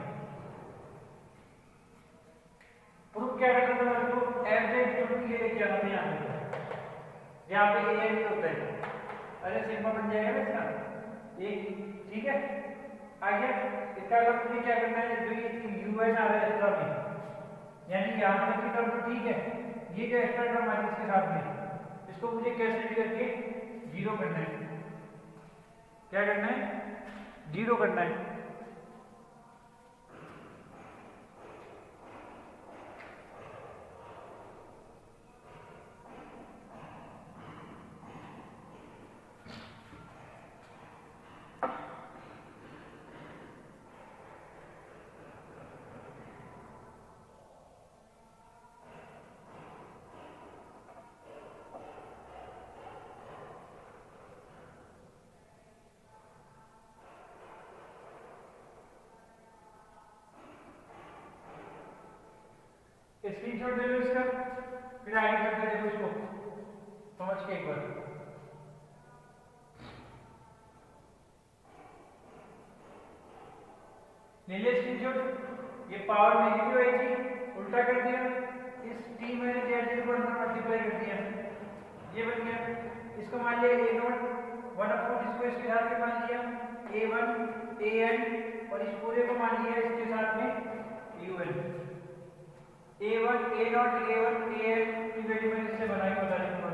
[SPEAKER 1] प्रूफ क्या करना था मेरे को, एफ जेड ये लेके आना था यहाँ पे ए एन भी होता है, अरे सिग्मा बन जाएगा ना इसका एक, ठीक है। आगे इसका अगर मुझे क्या करना है, जो ये यू एन आ रहा है एक्स्ट्रा में, यानी यहाँ तक की टर्म ठीक है, ये जो एक्स्ट्रा टर्म आ रही है इसके साथ में, इसको मुझे कैसे भी करके जीरो करना है। क्या करना है? जीरो करना है। स्क्रीनशॉट ले लो इसका, फिर आगे करते देखो इसको समझ के एक बार। ले लिया स्क्रीनशॉट। ये पावर नेगेटिव आई थी, उल्टा कर दिया, इस टी मैंने जेड को अंदर मल्टीप्लाई कर दिया, ये बन गया। इसको मान लिया ए नॉट 1/4, इसको इसके साथ में मान लिया a1 an, और इस पूरे को मान लिया इसके साथ में un। a1 a not a1 an की वैल्यू मैंने इससे बनाई, बता दूंगा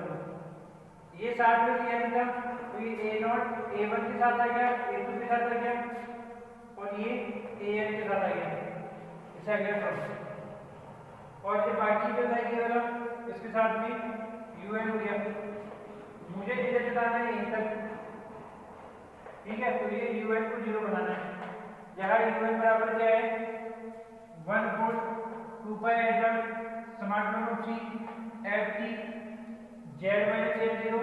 [SPEAKER 1] ये साथ में किया था, तो ये a नॉट a1 के साथ आ गया, a2 के साथ आ गया, और ये an के साथ आ गया, इसे आ गया सब। और ये बाकी जो था ये वाला इसके साथ में un हो गया। मुझे इधर चलाना है यहीं तक, ठीक है। तो ये un को 0 बनाना है। यहाँ un बराबर क्या है 1/4 2 पाई r smart number c f t z minus z0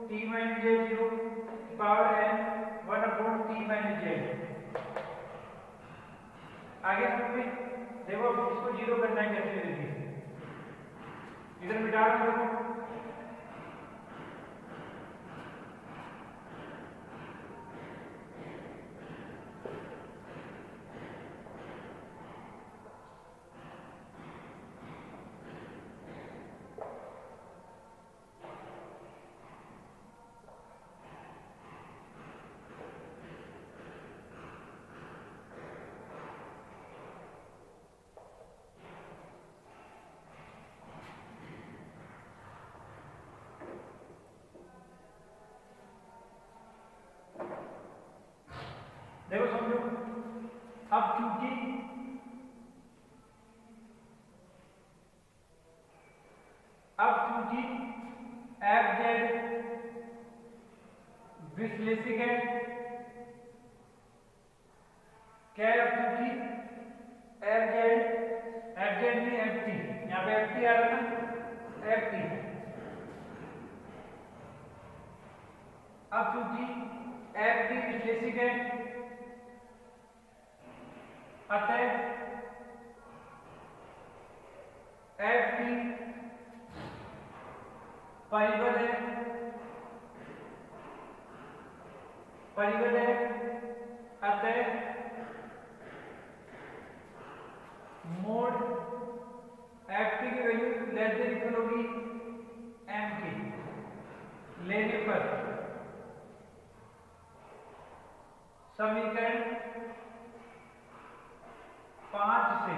[SPEAKER 1] t minus z0 power n 1/4 t minus z। आगे में देखो इसको 0 करना है कैसे, देखिए इधर मिटा दो। देखो समझो, अब चूंकि एफ जेड विश्लेषिक है, क्या है, अब चूंकि एफ जेड नहीं एफ टी, यहाँ पे एफ टी आ रहा है एफ टी। अब चूंकि एफ टी विश्लेषिक है, अतः एफ टी परिबद्ध है, अतः मोड एफ टी की वैल्यू लेस देन इक्वल होगी एम की लेने पर समीकरण 5 से,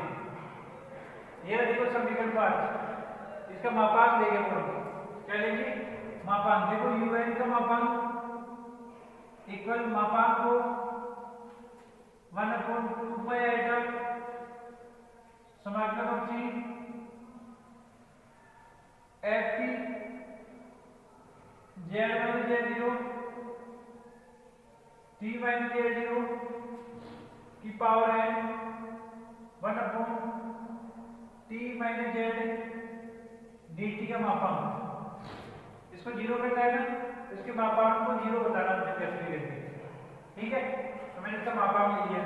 [SPEAKER 1] ये देखो समीकरण 5, इसका मापांक लेंगे हम, क्या लेंगे मापांक। देखो un का मापांक इक्वल मापांक को 1/2 पाई r समाकलन of c f t z minus z0 t minus z0 की पावर है 1/2 t माइनस z dt का मापांक। इसको 0 करना है ना, तो इसके मापांक को 0 बताना मुझे कैसे करके, ठीक है। तो मैंने इसका मापांक ले लिया।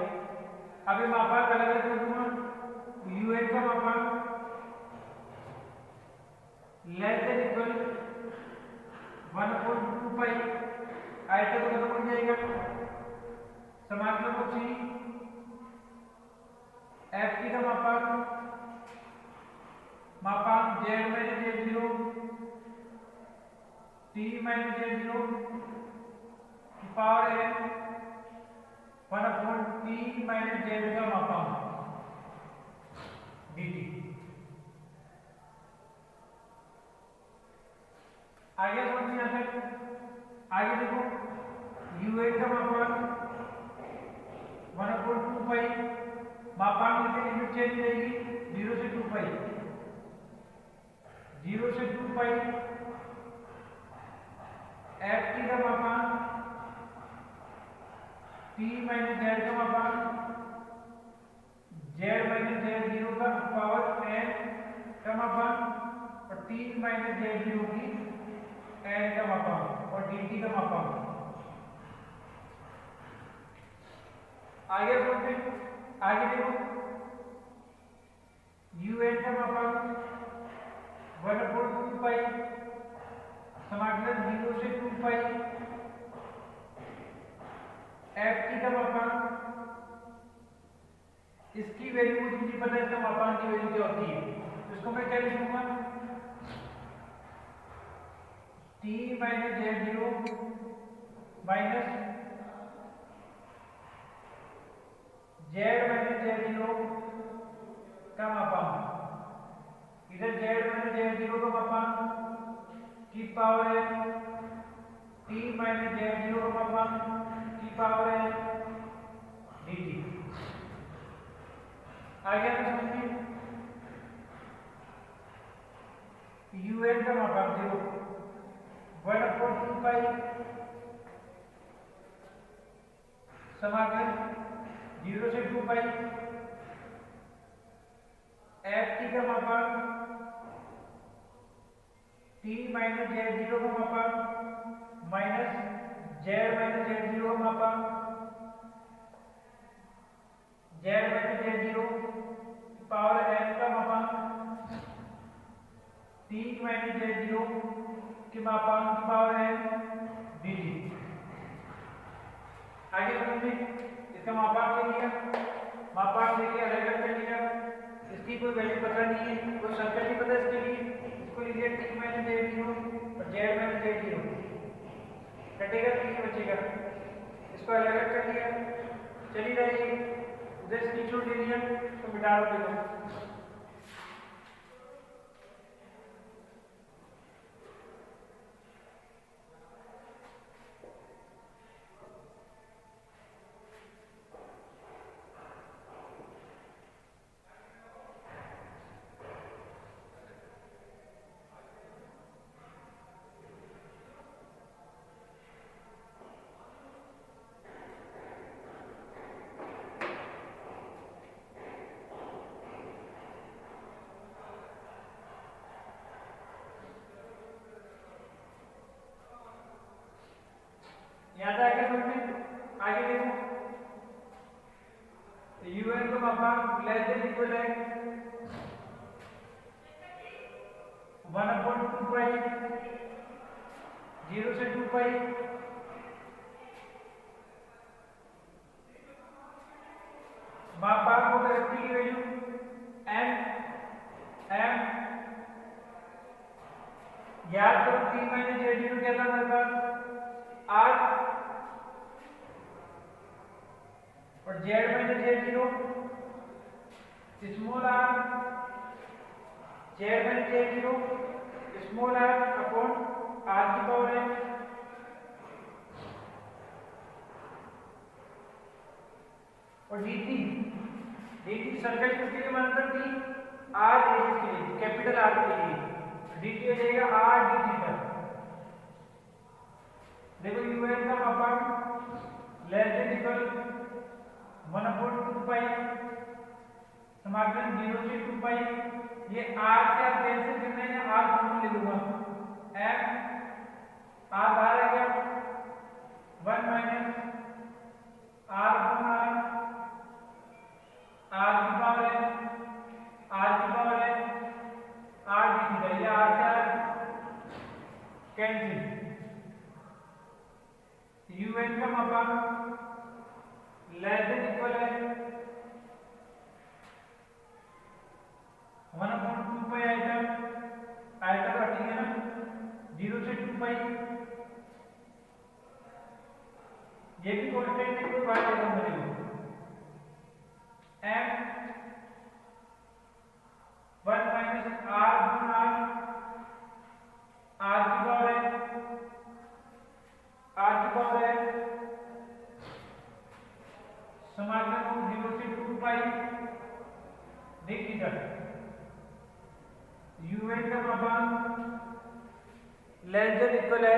[SPEAKER 1] अब ये मापांक अलग अलग कर दूंगा। un का मापांक लेस देन इक्वल 1/2 पाई आयतन तो खत्म हो जाएगा, समाकलन को c f t का मापांक z minus z0 t minus z0 की पावर है 1/4 t माइनस z का मापांक dt। आगे समझिए, यहाँ तक आगे देखो un का मापांक 1/2 पाई, मापांक की लिमिट चेंज रहेगी 0 से 2 पाई, 0 से 2 पाई एफ टी का मापांक t माइनस z का मापांक z माइनस z0 का पावर n का मापांक और t माइनस z0 की n का मापांक और dt का मापांक। आगे बोलते आगे देखो un का मापांक 1/4 मापांक की वैल्यू क्या होती है, इसको मैं क्या लिखूंगा, t minus z0 minus z minus z0 का मापांक, इधर z माइनस z0 का मापांक की पावर है t माइनस z0 का मापांक की पावर है dt। आगे हम समझिए un का मापांक देखो 1/2 पाई समाकलन 0 से 2 पाई ft का मापांक t माइनस z0 का मापांक माइनस z माइनस z0 का मापांक z minus z0 power n का मापांक t माइनस z0 के मापांक की पावर है dt। आगे समझिए इसका मापांक ले लिया, मापांक लेके अलग अलग कर लिया, इसकी कोई वैल्यू पता नहीं है, कोई सर्कल नहीं पता इसके लिए, इसको ले लिया t माइनस z0 और z माइनस z0 कटेगा t बचेगा, इसको अलग अलग कर लिया, चली रही उधर स्क्रीनशॉट ले लिया तो मिटा दो। याद आएगा समझ, आगे देखो un का मापांक लेस देन इक्वल है 1/2 पाई 0 से 2 पाई मापांक होगा f की वैल्यू m याद करो t माइनस z0 क्या था हमारे पास r और z minus z0 small r, z minus z0 small r upon r की पावर है और dt सर्कल किसके लिए माना था t r रेडियस के लिए, कैपिटल R के लिए, dt हो जाएगा r d थीटा। देखो un का मापांक लेस देन इक्वल 1/2 पाई समाकलन 0 से 2 पाई, ये r से आप कैंसिल करना है, r कॉमन ले लूंगा, m r बाहर आ गया 1 माइनस r अपॉन r की पावर है r डी थीटा, ये r से r कैंसिल, un का मापांक लेस देन इक्वल है 1/2 पाई आयता तो हटेगा ना, 0 से 2 पाई, ये भी कांस्टेंट है, कोई बात नहीं बनेगा, m 1 माइनस r गुना r की पावर है समाकलन 0 से 2 पाई देख इधर un का मापांक लेस देन इक्वल है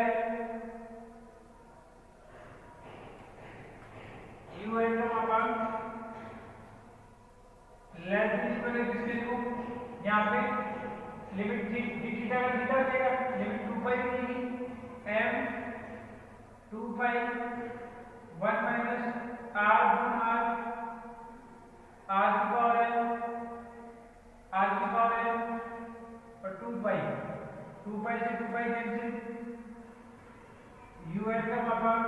[SPEAKER 1] un का मापांक लेस देन इक्वल है किसके को, यहाँ पे लिमिट थीटा का थीटा हो जाएगा, लिमिट 2 पाई मिलेगी m 2 पाई 1 माइनस r गुना r की पावर है और 2 पाई से 2 पाई कैंसिल, un का मापांक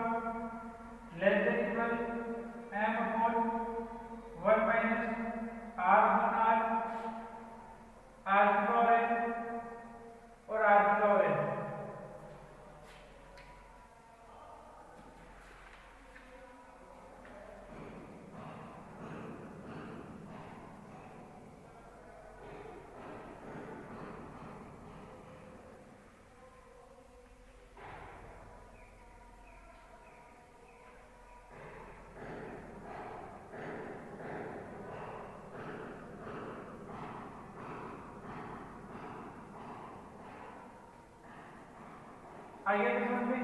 [SPEAKER 1] less than equal m upon 1 minus r गुना आइए तो समझ में,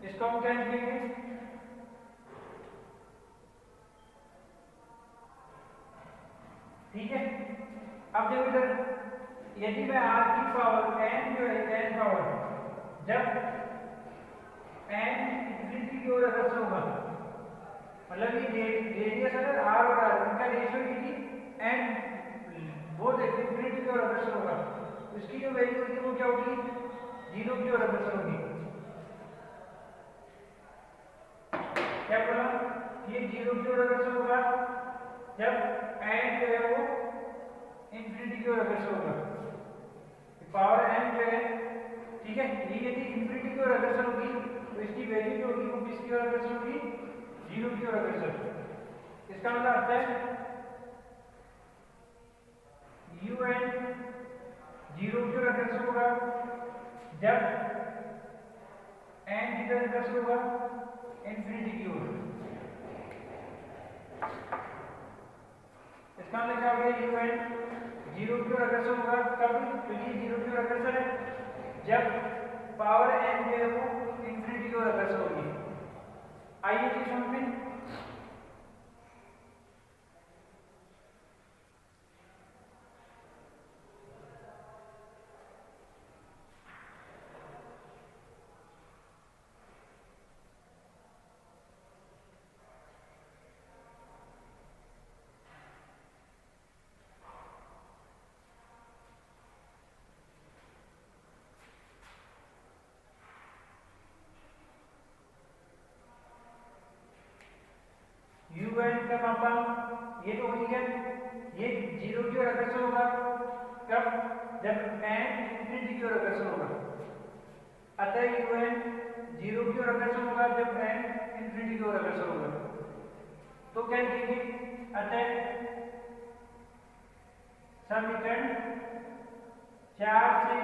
[SPEAKER 1] इसको हम क्या लिखेंगे, ठीक है। अब देखो इधर, यदि मैं r की पावर n जो है n पावर, जब n इंफिनिटी की ओर अग्रसर होगा, मतलब ये रेडियस अगर r और r उनका रेशियो यदि n वो इंफिनिटी की ओर अग्रसर होगा, तो इसकी जो वैल्यू होगी वो क्या होगी, 0 की ओर अग्रसर होगी। क्या बोला, ये 0 की ओर अग्रसर होगा जब n जो है वो इंफिनिटी की ओर अग्रसर होगा, पावर n जो है, ठीक है, ये यदि इंफिनिटी की ओर अग्रसर होगी तो इसकी वैल्यू जो होगी वो किसकी ओर अग्रसर होगी, 0 की ओर अग्रसर। इसका मतलब आता है un 0 की ओर अग्रसर होगा जब n किधर अग्रसर होगा, इंफिनिटी की ओर। इसका मतलब क्या हो गया, un 0 की ओर अग्रसर होगा कब, क्योंकि 0 की ओर अग्रसर है जब पावर n जो है वो इंफिनिटी की ओर अग्रसर होगी। आइए चीज समझ में, un का मापा ये तो हो गया, ये 0 की ओर अग्रसर होगा कब, जब n इंफिनिटी की ओर अग्रसर होगा। अतः un 0 की ओर अग्रसर होगा जब n इंफिनिटी की ओर अग्रसर होगा। तो क्या लिखेंगे, अतः समीकरण 4 से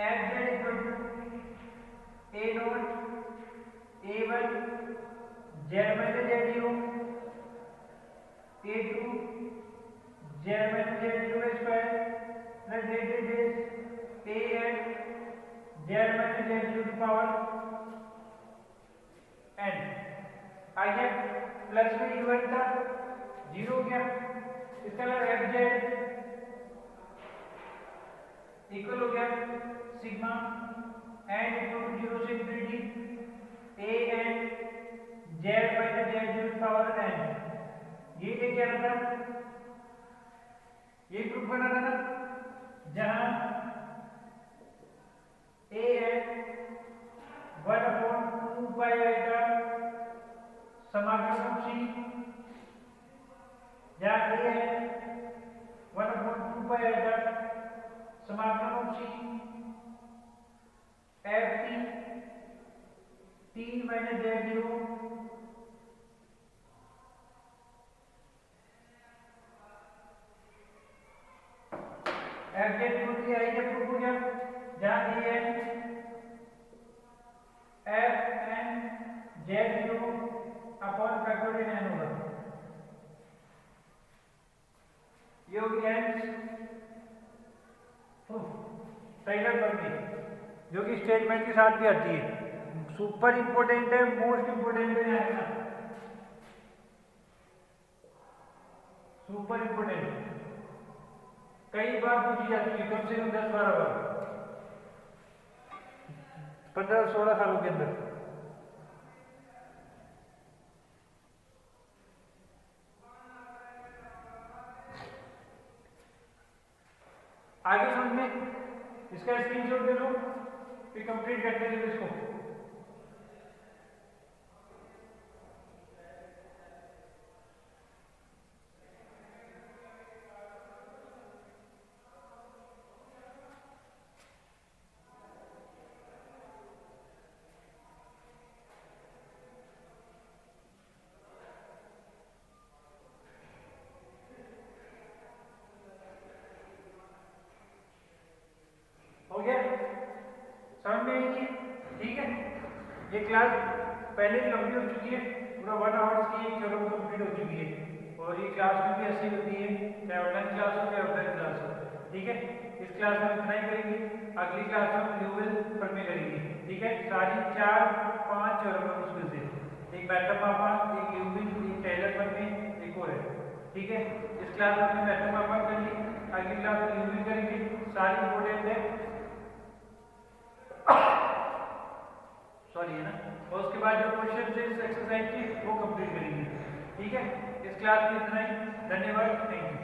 [SPEAKER 1] fz a not a1 z minus z0 a2 z minus z0 square plus z an z minus z0 की पावर n। आइए प्लस में u1 था 0 हो गया, इसका मतलब fz इक्वल हो गया सिग्मा n इक्वल टू 0 से infinity an z minus z0 की पावर n। ये क्या था, ये ग्रुप बना था ना, जहां an 1/2 पाई आइटा समाकलन c, जहां an 1/2 पाई आइटा समाकलन c ft t minus z0 fz पूरी आई जब प्रूफ हो गया, जहां an fn z0 upon factorial n होगा। ये हो गया टेलर प्रमेय, जो कि स्टेटमेंट के साथ भी आती है। सुपर इंपोर्टेंट है, मोस्ट इंपोर्टेंट है यहाँ ना, सुपर इंपोर्टेंट कई बार पूछी जाती है, कम से कम 10-12 बार 15-16 सालों के अंदर। आगे समझ में, इसका स्क्रीनशॉट ले लो, फिर कंप्लीट करते हैं इसको। हो गया, समझ में आएगी, ठीक है। ये क्लास पहले लंबी हो चुकी है, पूरा 1 आवर्स की एक थ्योरम कंप्लीट हो चुकी है, और ये क्लास में भी ऐसी होती है, चाहे ऑनलाइन क्लास हो चाहे ऑफलाइन क्लास हो, ठीक है। इस क्लास में इतना ही करेंगे, अगली क्लास में हम न्यूवेल फॉर्मे करेंगे। ठीक है, सारी 4-5 थ्योरम है उसमें से, एक मैटर पापा, एक ल्यूविल, एक टेलर फॉर्मे, एक और है। ठीक है, इस क्लास में हमने मैटर पापा कर ली, अगली क्लास में ल्यूविल करेंगे, सारी इंपॉर्टेंट है, सॉरी है ना, और उसके बाद जो क्वेश्चन है इस एक्सरसाइज के वो कंप्लीट करेंगे। ठीक है, इस क्लास में इतना ही, धन्यवाद, थैंक यू।